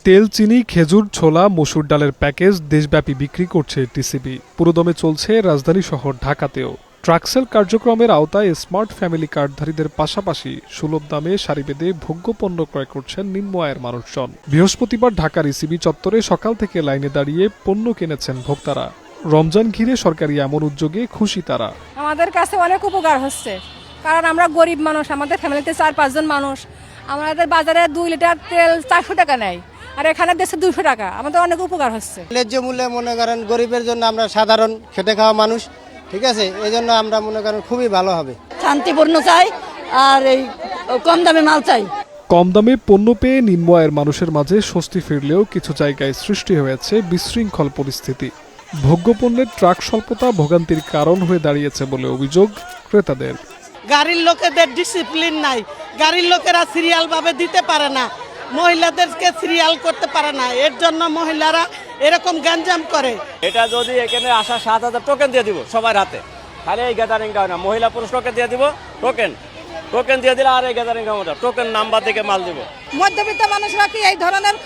তেল, চিনি, খেজুর, ছোলা, মসুর ডালের প্যাকেজ দেশব্যাপী বিক্রি করছে টিসিবি। পুরোদমে চলছে রাজধানী শহর ঢাকাতেও। ট্রাকসেল কার্যক্রমের আওতায় স্মার্ট ফ্যামিলি কার্ডধারীদের পাশাপাশি সুলভ দামে সারি বেঁধে ভোগ্যপণ্য ক্রয় করছেন নিম্ন আয়ের মানুষজন। বৃহস্পতিবার ঢাকার ইসিবি চত্বরে সকাল থেকে লাইনে দাঁড়িয়ে পণ্য কিনেছেন ভোক্তারা। রমজান ঘিরে সরকারি এমন উদ্যোগে খুশি তারা। আমাদের কাছে অনেক উপকার হচ্ছে, কারণ আমরা গরিব মানুষ, আমাদের ফ্যামিলিতে 4-5 জন মানুষ। আমাদের বাজারে 2 লিটার তেল 400 টাকা নেয়, আর এখানে দেশে 200 টাকা। আমাদের অনেক উপকার হচ্ছে। ন্যায্য মূল্যে মনে করেন গরিবের জন্য, আমরা সাধারণ খেটে খাওয়া মানুষ, ঠিক আছে, এই জন্য আমরা মনে করেন খুবই ভালো হবে। শান্তিপূর্ণ চাই আর এই কম দামে মাল চাই। কম দামে পণ্য পেয়ে নিম্ন আয়ের মানুষের মাঝে স্বস্তি ফিরলেও কিছু জায়গায় সৃষ্টি হয়েছে বিশৃঙ্খল পরিস্থিতি। ভোগ্যপণ্যের ট্রাক স্বল্পতা ভোগান্তির কারণ হয়ে দাঁড়িয়েছে বলে অভিযোগ ক্রেতাদের। গাড়ির লোকেদের ডিসিপ্লিন নাই, গাড়ির লোকেরা সিরিয়াল ভাবে দিতে পারে না, মহিলাদেরকে সিরিয়াল করতে পারে না, এর জন্য মহিলারা এরকম গ্যাঞ্জাম করে। এটা যদি এখানে আসা 7,000 টোকেন দিয়ে দিব সবার হাতে, খালি এই গ্যাদারিংটা হয় না, মহিলা পুরুষ টোকেন দিয়ে দিব, টোকেন দিয়ে দিলে আর এই গ্যাদারিং টোকেন নাম্বার থেকে মাল দিব। মধ্যবিত্ত মানুষরা কি এই ধরনের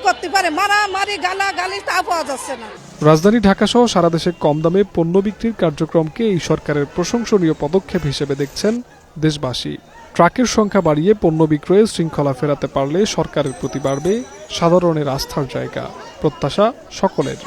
করতে পারে? মারামারি, গালাগালি তা পাওয়া যাচ্ছে না। রাজধানী ঢাকা সহ সারা দেশে কম দামে পণ্য বিক্রির কার্যক্রমকে এই সরকারের প্রশংসনীয় পদক্ষেপ হিসেবে দেখছেন দেশবাসী। ট্রাকের সংখ্যা বাড়িয়ে পণ্য বিক্রয়ে শৃঙ্খলা ফেরাতে পারলে সরকারের প্রতি বাড়বে সাধারণের আস্থার জায়গা। প্রত্যাশা সকলের।